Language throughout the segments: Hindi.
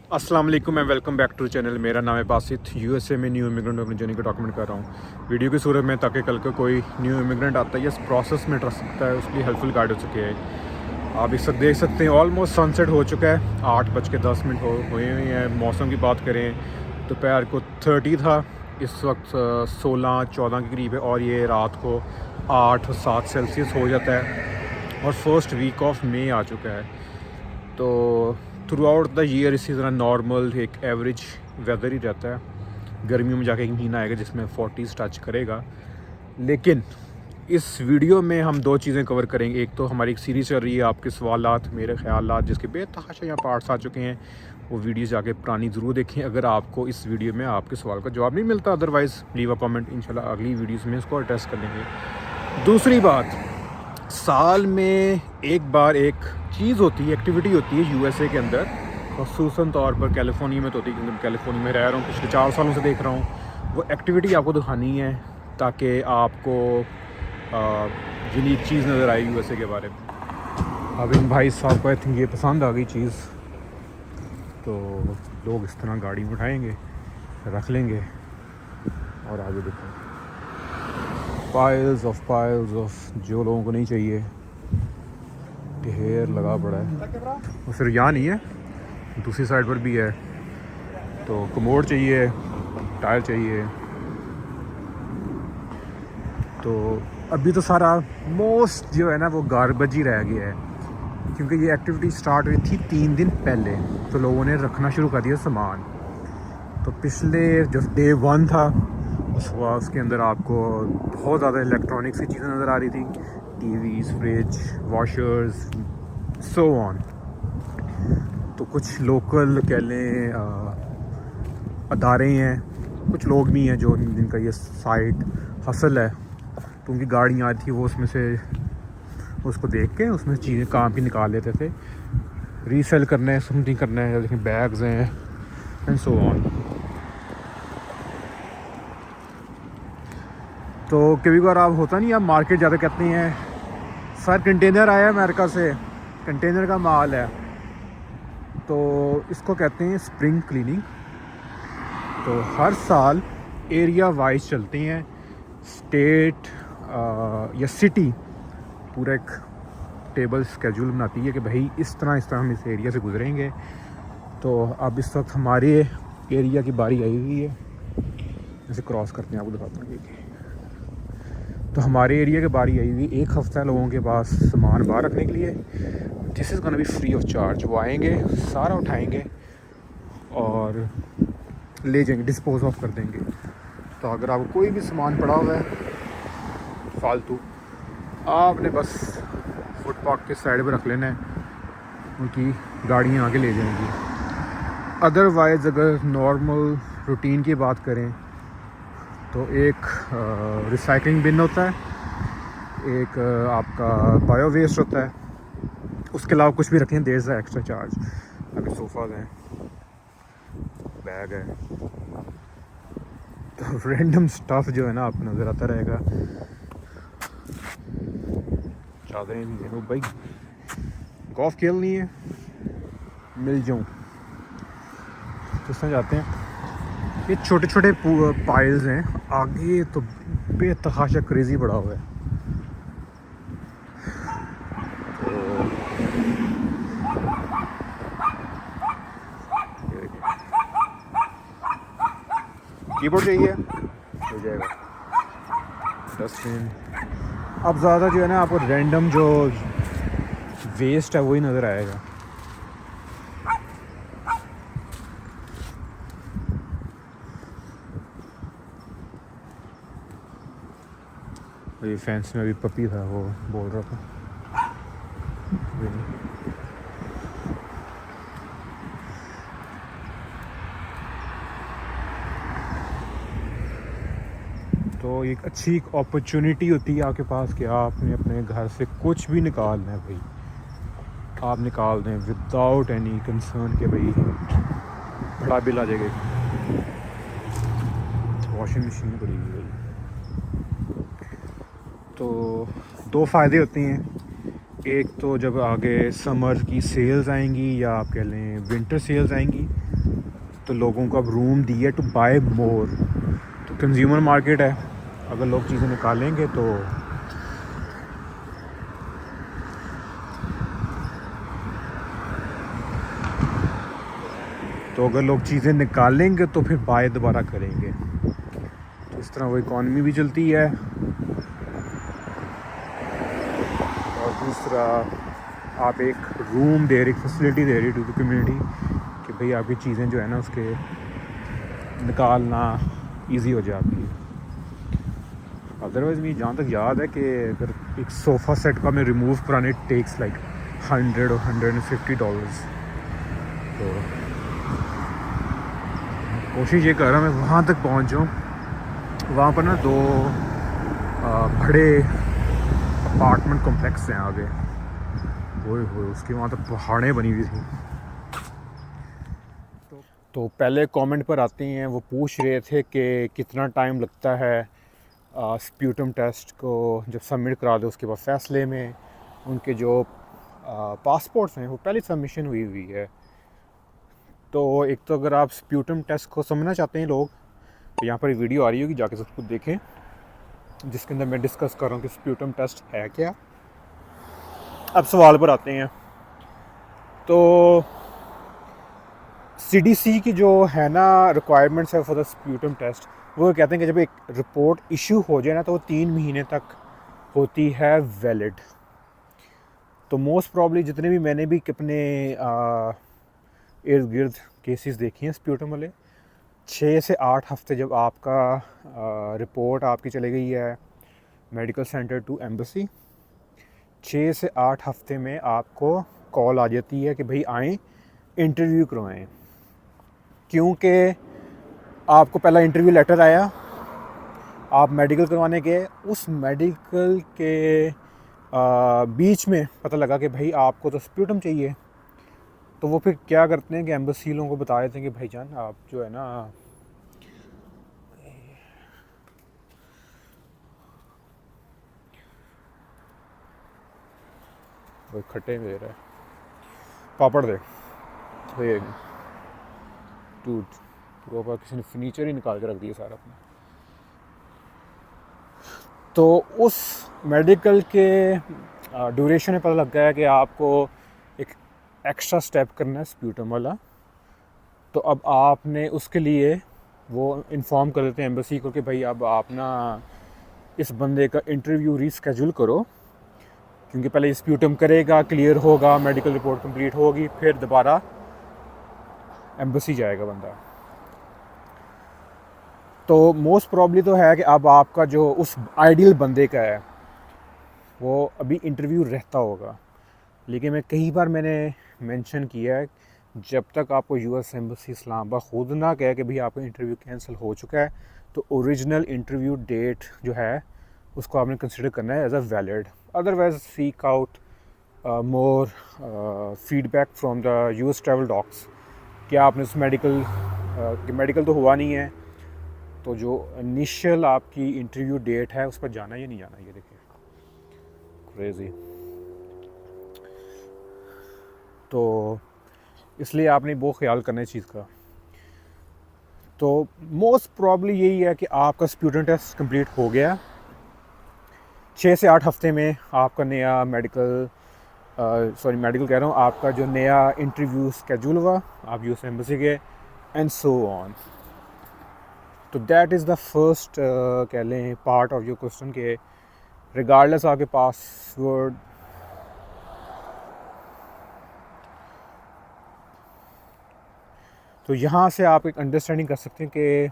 अस्सलाम वालेकुम and welcome back to channel. मेरा नाम है बासित। यूएसए में न्यू इमिग्रेंट अपनी जर्नी को डॉक्यूमेंट कर रहा हूँ वीडियो की सूरत में, ताकि कल को कोई न्यू इमिग्रेंट आता है या इस प्रोसेस में ट्रस्ट सकता है, उसके लिए हेल्पफुल गाइड हो सके। आप इस वक्त देख सकते हैं ऑलमोस्ट सनसेट हो चुका है। 8:10 हुए हुए हैं। मौसम की बात करें तो दोपहर को 30 था, इस वक्त 16-14 के करीब है और ये रात को 8-7 सेल्सियस हो जाता है और फर्स्ट वीक ऑफ मई आ चुका है। तो थ्रू आउट द ईयर इसी तरह नॉर्मल एक एवरेज वेदर ही रहता है। गर्मियों में जाके एक महीना आएगा जिसमें 40s टच करेगा। लेकिन इस वीडियो में हम दो चीज़ें कवर करेंगे। एक तो हमारी एक सीरीज़ चल रही है आपके सवालात मेरे ख्यालात, जिसके बेतहाशा यहाँ पार्ट्स आ चुके हैं। वो वीडियो जाके पुरानी ज़रूर देखें अगर आपको इस वीडियो में आपके सवाल का जवाब नहीं मिलता। अदरवाइज़ लीव अ कमेंट, इंशाल्लाह अगली वीडियोज़ में इसको एड्रेस कर लेंगे। दूसरी बात, साल में एक बार एक चीज़ होती है, एक्टिविटी होती है यूएसए के अंदर, ख़ुसूसन तौर पर कैलिफोर्निया में तो होती है क्योंकि कैलिफोर्निया में रह रहा हूँ, पिछले 4 सालों से देख रहा हूँ। वो एक्टिविटी आपको दिखानी है ताकि आपको यूनिक चीज़ नज़र आए यूएसए के बारे में। अब इन भाई साहब को आई थिंक ये पसंद आ गई चीज़, तो लोग इस तरह गाड़ी में उठाएँगे, रख लेंगे और आगे देखें पाइल्स ऑफ जो लोगों को नहीं चाहिए ढेर लगा पड़ा है। और सिर्फ यहाँ नहीं है, दूसरी साइड पर भी है। तो कमोड चाहिए, टायर चाहिए। तो अभी तो सारा मोस्ट जो है ना वो गार्बेज ही रह गया है, क्योंकि ये एक्टिविटी स्टार्ट हुई थी 3 दिन पहले, तो लोगों ने रखना शुरू कर दिया सामान। तो पिछले जो डे 1 था उसके अंदर आपको बहुत ज़्यादा इलेक्ट्रॉनिक्स की चीज़ें नज़र आ रही थी, TVs, fridge, washers, so on. तो कुछ लोकल कह लें अदारे हैं, कुछ लोग भी हैं जो जिनका ये साइड हसल है, तो उनकी गाड़ियाँ आई थी, वो उसमें से उसको देख के उसमें चीज़ें काम की निकाल लेते थे, रीसेल करना है, समथिंग करना है। देखें बैग्स हैं एंड सो ऑन। तो कभी बार आप होता नहीं, आप मार्केट ज़्यादा कहते हैं सर कंटेनर आया अमेरिका से, कंटेनर का माल है, तो इसको कहते हैं स्प्रिंग क्लीनिंग। तो हर साल एरिया वाइज चलते हैं, स्टेट या सिटी पूरा एक टेबल स्केड्यूल बनाती है कि भाई इस तरह हम इस एरिया से गुजरेंगे। तो अब इस वक्त हमारे एरिया की बारी आई हुई है, जैसे क्रॉस करते हैं आपको दिखाता हूँ। तो हमारे एरिया की बारी आई हुई, एक हफ़्ता है लोगों के पास सामान बाहर रखने के लिए। This is gonna be free of charge. वो आएंगे, सारा उठाएंगे और ले जाएंगे, डिस्पोज ऑफ कर देंगे। तो अगर आपको कोई भी सामान पड़ा हुआ है फालतू, आपने बस फुटपाथ के साइड पर रख लेना है, उनकी गाड़ियाँ आके ले जाएंगी। अदरवाइज़ अगर नॉर्मल रूटीन की बात करें तो एक रिसाइकलिंग बिन होता है, एक आपका बायो वेस्ट होता है, उसके अलावा कुछ भी रखें देयर इज़ एक्स्ट्रा चार्ज। अभी सोफ़ाज़ हैं, बैग है, तो रैंडम स्टफ़ जो है ना आपको नज़र आता रहेगा। चादरें भी हैं। वो भाई गॉल्फ खेलनी है, मिल जाऊँ तो इस तरह जाते हैं। ये छोटे छोटे पाइल्स हैं, आगे तो बेतहाशा क्रेज़ी बड़ा हुआ है। कीबोर्ड चाहिए, मिल जाएगा। डस्टबिन। अब ज़्यादा जो है ना आपको रैंडम जो वेस्ट है वही नज़र आएगा। ये फैंस में अभी पपी था, वो बोल रहा था। तो एक अच्छी अपॉर्चुनिटी होती है आपके पास कि आपने अपने घर से कुछ भी निकालना है भाई, आप निकाल दें विदाउट एनी कंसर्न कि भाई बड़ा बिल आ जाएगा। वॉशिंग मशीन पड़ी हुई है। तो 2 फ़ायदे होते हैं। एक तो जब आगे समर की सेल्स आएंगी या आप कह लें विंटर सेल्स आएंगी, तो लोगों को अब रूम दी है टू बाय मोर। तो कंज्यूमर मार्केट है, अगर लोग चीज़ें निकालेंगे तो अगर लोग चीज़ें निकालेंगे तो फिर बाय दोबारा करेंगे। तो इस तरह वो इकॉनमी भी चलती है। और दूसरा, आप एक रूम दे रही, फैसिलिटी दे रही टू द कम्युनिटी कि भाई आपकी चीज़ें जो है ना उसके निकालना इजी हो जाती है। अदरवाइज़ मुझे जहाँ तक याद है कि अगर एक सोफ़ा सेट का मैं रिमूव कराने टेक्स लाइक $100 और $150। तो कोशिश ये कर रहा हूँ मैं वहाँ तक पहुँच जाऊँ। वहाँ पर ना 2 बड़े अपार्टमेंट कॉम्प्लेक्स हैं आगे, वो उसकी वहाँ तक पहाड़ें बनी हुई थी। तो पहले कमेंट पर आते हैं, वो पूछ रहे थे कि कितना टाइम लगता है स्प्यूटम टेस्ट को जब सबमिट करा दो उसके बाद फ़ैसले में। उनके जो पासपोर्ट्स हैं वो पहले सबमिशन हुई है। तो एक तो अगर आप स्प्यूटम टेस्ट को समझना चाहते हैं लोग, तो यहाँ पर एक वीडियो आ रही होगी, जाके सब कुछ देखें, जिसके अंदर मैं डिस्कस कर रहा हूँ कि स्प्यूटम टेस्ट है क्या। अब सवाल पर आते हैं। तो CDC की जो है ना रिक्वायरमेंट्स है फॉर द स्प्यूटम टेस्ट, वो कहते हैं कि जब एक रिपोर्ट इशू हो जाए ना तो वो 3 महीने तक होती है वैलिड। तो मोस्ट प्रॉब्ली जितने भी मैंने भी अपने इर्द गिर्द केसेस देखे हैं स्प्यूटम वाले, 6 से 8 हफ्ते जब आपका रिपोर्ट आपकी चली गई है मेडिकल सेंटर टू एम्बेसी, 6 से 8 हफ्ते में आपको कॉल आ जाती है कि भाई आएँ इंटरव्यू करवाएं। क्योंकि आपको पहला इंटरव्यू लेटर आया, आप मेडिकल करवाने गए, उस मेडिकल के बीच में पता लगा कि भाई आपको तो स्प्यूटम चाहिए। तो वो फिर क्या करते हैं कि एम्बेसी लोगों को बता देते हैं कि भाईजान आप जो है ना वो खट्टे में दे रहा है, पापड़ दे, तो ये टूट पूरा किसी ने फर्नीचर ही निकाल के रख दिया सारा अपना। तो उस मेडिकल के ड्यूरेशन में पता लग गया कि आपको एक एक्स्ट्रा स्टेप करना है स्प्यूटम वाला। तो अब आपने उसके लिए वो इन्फॉर्म कर देते हैं एम्बेसी को कि भाई अब आप ना इस बंदे का इंटरव्यू रीस्केड्यूल करो, क्योंकि पहले स्प्यूटम करेगा, क्लियर होगा, मेडिकल रिपोर्ट कंप्लीट होगी, फिर दोबारा एम्बेसी जाएगा बंदा। तो मोस्ट प्रॉब्ली तो है कि अब आपका जो उस आइडियल बंदे का है वो अभी इंटरव्यू रहता होगा। लेकिन कई बार मैंने मेंशन किया है, जब तक आपको US एम्बेसी इस्लामाबाद खुद ना कहे कि भाई आपका इंटरव्यू कैंसिल हो चुका है, तो ओरिजिनल इंटरव्यू डेट जो है उसको आपने कंसिडर करना है as a valid. Otherwise seek out more feedback from the US travel docs कि आपने उस मेडिकल तो हुआ नहीं है, तो जो इनिशियल आपकी इंटरव्यू डेट है उस पर जाना या नहीं जाना। ये देखिए क्रेज़ी। तो इसलिए आपने बहुत ख्याल करना है चीज़ का। तो मोस्ट प्रॉब्ली यही है कि आपका स्प्यूटम टेस्ट कंप्लीट हो गया, 6 से 8 हफ्ते में आपका नया मेडिकल कह रहा हूँ, आपका जो नया इंटरव्यू स्केड्यूल हुआ, आप US एम्बेसी गए एंड सो ऑन। तो दैट इज़ द फर्स्ट कह लें पार्ट ऑफ योर क्वेश्चन के रिगार्डलेस आपके पासवर्ड तो यहाँ से आप एक अंडरस्टैंडिंग कर सकते हैं कि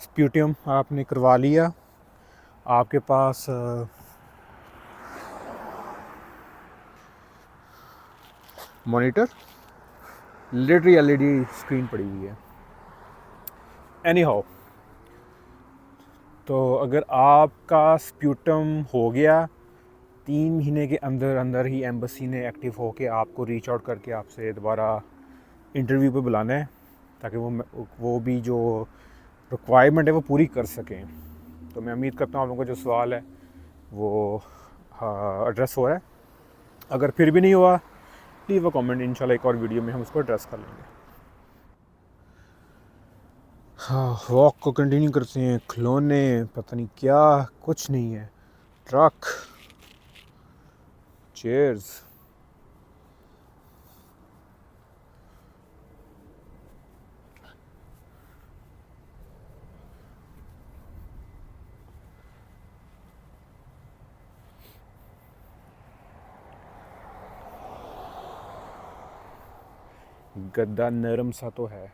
स्प्यूटम आपने करवा लिया, आपके पास मॉनिटर लिटरली LED स्क्रीन पड़ी हुई है। एनी हाउ, तो अगर आपका स्प्यूटम हो गया, 3 महीने के अंदर अंदर ही एम्बेसी ने एक्टिव होकर आपको रीच आउट करके आपसे दोबारा इंटरव्यू पे बुलाना है, ताकि वो भी जो रिक्वायरमेंट है वो पूरी कर सकें। तो मैं उम्मीद करता हूँ आप लोगों का जो सवाल है वो एड्रेस हो रहा है। अगर फिर भी नहीं हुआ, लीव अ कमेंट, इंशाल्लाह एक और वीडियो में हम उसको एड्रेस कर लेंगे। हाँ, वॉक को कंटिन्यू करते हैं। खिलौने पता नहीं क्या, कुछ नहीं है। ट्रक, चेयर्स, गद्दा नरम सा तो है।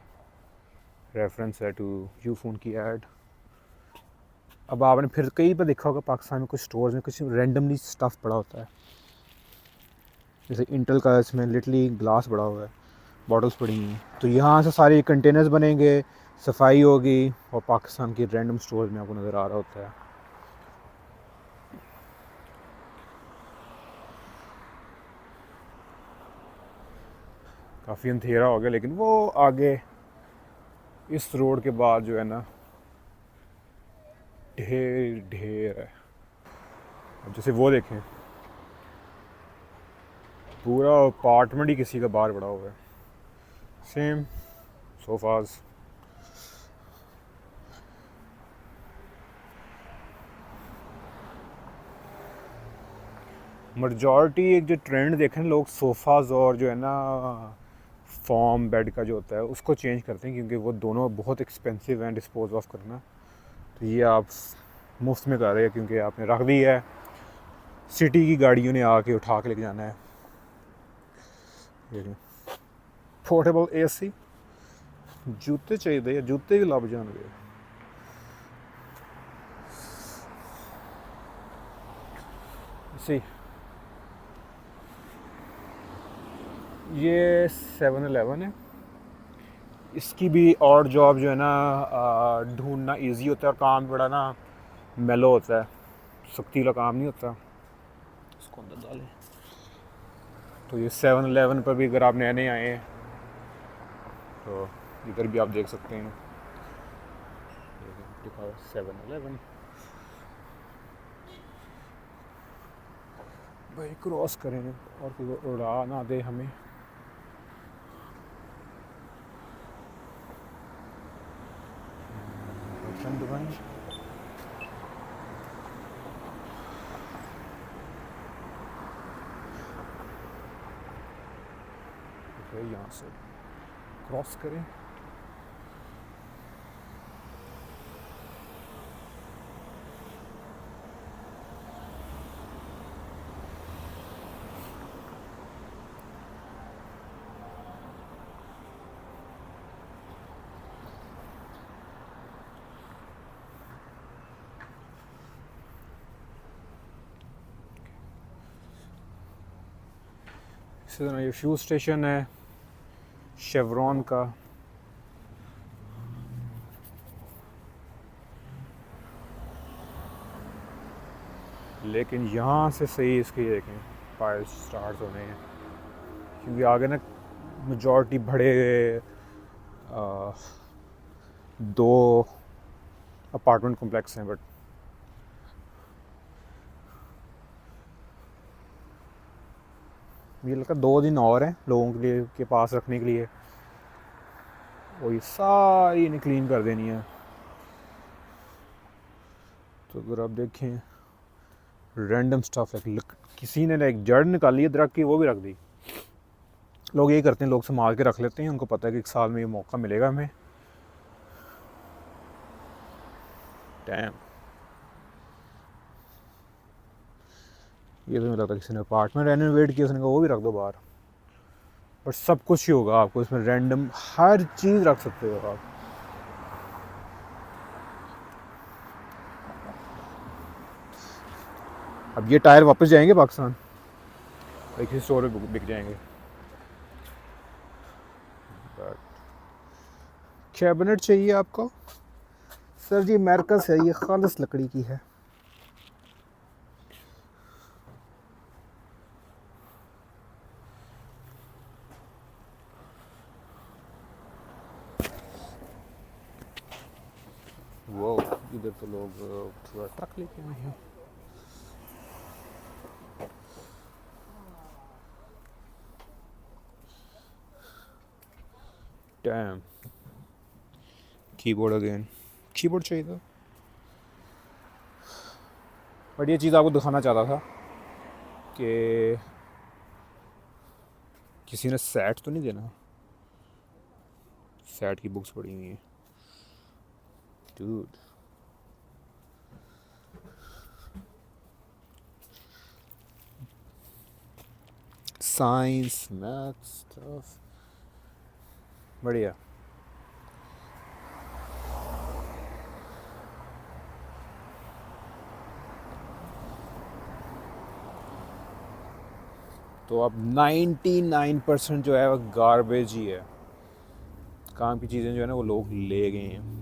रेफरेंस है टू यू फ़ोन की ऐड। अब आपने फिर कई बार देखा होगा पाकिस्तान में कुछ स्टोर्स में कुछ रैंडमली स्टफ़ पड़ा होता है। जैसे इंटेल का इसमें लिटरली ग्लास पड़ा हुआ है, बॉटल्स पड़ी हैं। तो यहाँ से सारे कंटेनर्स बनेंगे, सफाई होगी, और पाकिस्तान के रैंडम स्टोर्स में आपको नज़र आ रहा होता है। काफ़ी अंधेरा हो गया, लेकिन वो आगे इस रोड के बाद जो है ना, ढेर ढेर है। अब जैसे वो देखें, पूरा अपार्टमेंट ही किसी का बाहर पड़ा हुआ है। Same sofas. मजॉरिटी एक जो ट्रेंड देखें लोग, सोफ़ाज़ और जो है ना फॉर्म बेड का जो होता है उसको चेंज करते हैं, क्योंकि वो दोनों बहुत एक्सपेंसिव हैं डिस्पोज ऑफ करना। तो ये आप मुफ्त में कर रहे हैं क्योंकि आपने रख दी है, सिटी की गाड़ियों ने आके उठा के लेके जाना है। पोर्टेबल एसी, जूते चाहिए, जूते भी लब जाएंगे। सी, ये 7-Eleven है। इसकी भी और जॉब जो है ना ढूंढना इजी होता है, और काम बड़ा ना मेलो होता है, सख्ती का काम नहीं होता। इसको अंदर डालें। तो ये 7-Eleven पर भी अगर आप नए नए आए हैं तो इधर भी आप देख सकते हैं, 7-Eleven। भाई क्रॉस करें और कोई उड़ा ना दे हमें। यहाँ से क्रॉस करें। इसी तरह ये फ्यूल स्टेशन है शेवरॉन का। लेकिन यहाँ से सही इसके देखें फायर स्टार्ट होने हैं, क्योंकि आगे ना मेजॉरिटी बड़े दो अपार्टमेंट कॉम्प्लेक्स हैं। बट ये लगता 2 दिन और हैं लोगों के लिए के पास रखने के लिए, और ये सारी इन्हें क्लीन कर देनी है। तो अगर आप देखें रैंडम स्टफ है, किसी ने एक जड़ निकाली है दरख्त की, वो भी रख दी। लोग यही करते हैं, लोग संभाल के रख लेते हैं, उनको पता है कि 1 साल में ये मौका मिलेगा हमें। डैम, ये तो मुझे लगता है किसी ने अपार्टमेंट रेनोवेट किया, उसने कहा वो भी रख दो बाहर। पर सब कुछ ही होगा आपको इसमें, रैंडम हर चीज़ रख सकते हो आप। अब ये टायर वापस जाएंगे पाकिस्तान, एक ही स्टोर में बिक जाएंगे। कैबिनेट चाहिए आपको? सर जी अमेरिका से, ये खालिस लकड़ी की है। वो इधर तो लोग थोड़ा ट्रक लेके आए हैं। डैम, कीबोर्ड अगेन, कीबोर्ड चाहिए था। बट ये चीज़ आपको दिखाना चाहता था कि किसी ने सेट तो नहीं देना। सेट की बुक्स पड़ी हुई हैं डूड। साइंस मैथ्स स्टफ बढ़िया। तो अब 99% जो है वो गार्बेज ही है। काम की चीज़ें जो है ना वो लोग ले गए हैं।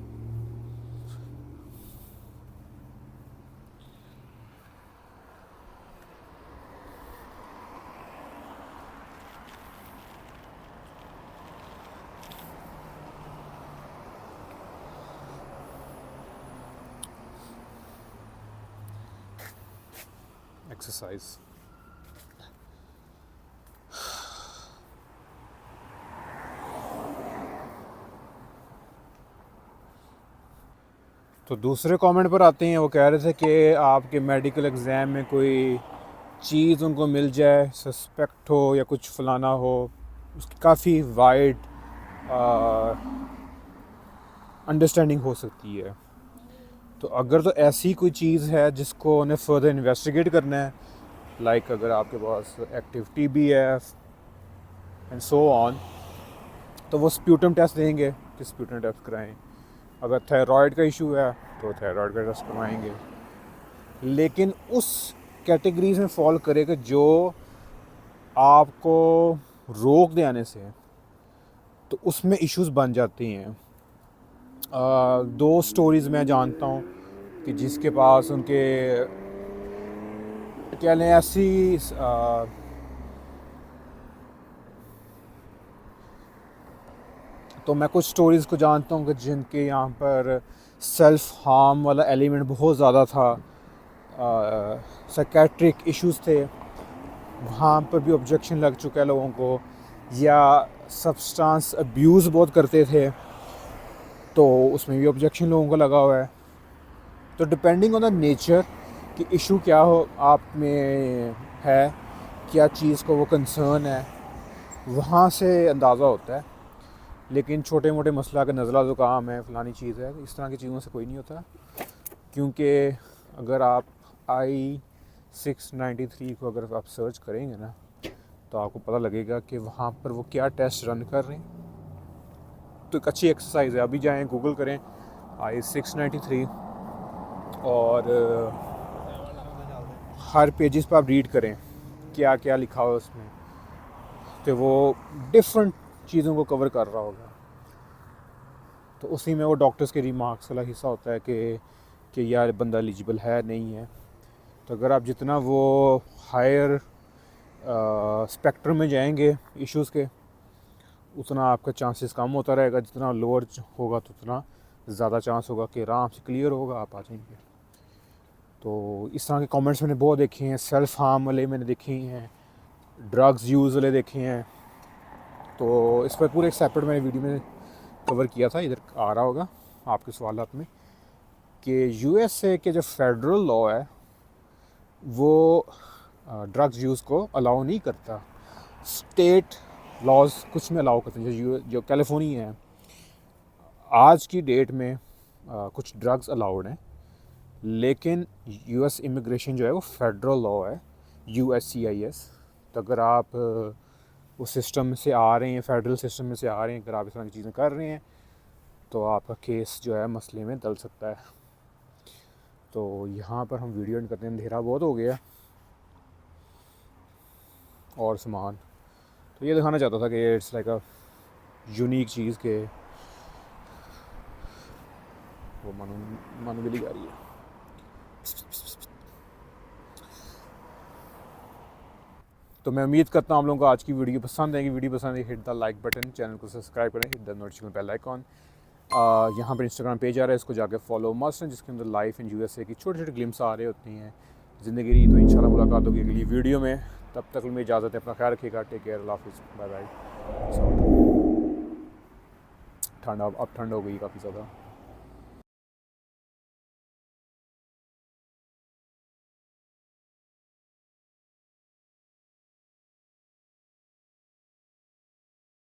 एक्सरसाइज तो दूसरे कमेंट पर आते हैं। वो कह रहे थे कि आपके मेडिकल एग्ज़ाम में कोई चीज़ उनको मिल जाए, सस्पेक्ट हो या कुछ फलाना हो, उसकी काफ़ी वाइड अंडरस्टैंडिंग हो सकती है। तो अगर तो ऐसी कोई चीज़ है जिसको उन्हें फर्दर इन्वेस्टिगेट करना है, लाइक अगर आपके पास एक्टिव टीबी है एंड सो ऑन, तो वो स्प्यूटम टेस्ट देंगे कि स्प्यूटम टेस्ट कराएं। अगर थायराइड का इशू है तो थायराइड का टेस्ट करवाएंगे, लेकिन उस कैटेगरीज में फॉल करेगा जो आपको रोक दे आने से, तो उसमें इश्यूज बन जाती हैं। दो स्टोरीज़ मैं जानता हूँ कि जिसके पास उनके क्या लें ऐसी तो मैं कुछ स्टोरीज़ को जानता हूँ कि जिनके यहाँ पर सेल्फ हार्म वाला एलिमेंट बहुत ज़्यादा था, साइकेट्रिक इश्यूज़ थे, वहाँ पर भी ऑब्जेक्शन लग चुका है लोगों को, या सब्सटेंस अब्यूज़ बहुत करते थे तो उसमें भी ऑब्जेक्शन लोगों को लगा हुआ है। तो डिपेंडिंग ऑन द नेचर कि इशू क्या हो आप में है, क्या चीज़ को वो कंसर्न है, वहाँ से अंदाज़ा होता है। लेकिन छोटे मोटे मसला का नज़ला ज़ुकाम है, फ़लानी चीज़ है, इस तरह की चीज़ों से कोई नहीं होता। क्योंकि अगर आप I-693 को अगर आप सर्च करेंगे ना तो आपको पता लगेगा कि वहाँ पर वो क्या टेस्ट रन कर रहे हैं। तो एक अच्छी एक्सरसाइज है, अभी जाएं गूगल करें I-693 और हर पेजेस पर आप रीड करें क्या क्या लिखा हुआ है उसमें, तो वो डिफरेंट चीज़ों को कवर कर रहा होगा। तो उसी में वो डॉक्टर्स के रिमार्क्स वाला हिस्सा होता है कि यार बंदा एलिजिबल है नहीं है। तो अगर आप जितना वो हायर स्पेक्ट्रम में जाएंगे इश्यूज़ के, उतना आपका चांसेस कम होता रहेगा। जितना लोअर होगा तो उतना ज़्यादा चांस होगा कि आराम से क्लियर होगा, आप आ जाएंगे। तो इस तरह के कमेंट्स मैंने बहुत देखे हैं, सेल्फ हार्म वाले मैंने देखे हैं, ड्रग्स यूज़ वाले देखे हैं। तो इस पर पूरे एक सेपरेट मैंने वीडियो में कवर किया था, इधर आ रहा होगा आपके सवालात में, कि यूएसए के जो फेडरल लॉ है वो ड्रग्स यूज़ को अलाउ नहीं करता। स्टेट लॉज कुछ में अलाउ करते हैं। जो कैलिफोर्निया है आज की डेट में कुछ ड्रग्स अलाउड हैं, लेकिन यूएस इमिग्रेशन जो है वो फेडरल लॉ है, USCIS। तो अगर आप उस सिस्टम से आ रहे हैं, फेडरल सिस्टम में से आ रहे हैं, अगर आप इस तरह की चीज़ें कर रहे हैं तो आपका केस जो है मसले में डल सकता है। तो यहाँ पर हम वीडियो एंड करते हैं, अंधेरा बहुत हो गया और सामान। तो ये दिखाना चाहता था कि इट्स लाइक अ यूनिक चीज़ के वो मानो बिल्ली आ रही है। तो मैं उम्मीद करता हूँ आप लोगों को आज की वीडियो पसंद आएगी। वीडियो पसंद है hit the like button, channel को सब्सक्राइब करें, hit the notification bell icon. यहाँ पर इंस्टाग्राम पेज आ रहा है, इसको जाके फॉलो मस्ट है, जिसके अंदर लाइफ इन USA की छोटे छोटे ग्लिम्स आ रहे होती हैं ज़िंदगी की। तो इंशाल्लाह मुलाकात होगी अगली वीडियो में। तब तक में इजाज़त है, अपना ख्याल रखिएगा। टेक केयर, अल्लाह हाफिज़, बाय बाय। ठंड अब ठंड हो गई काफ़ी ज़्यादा।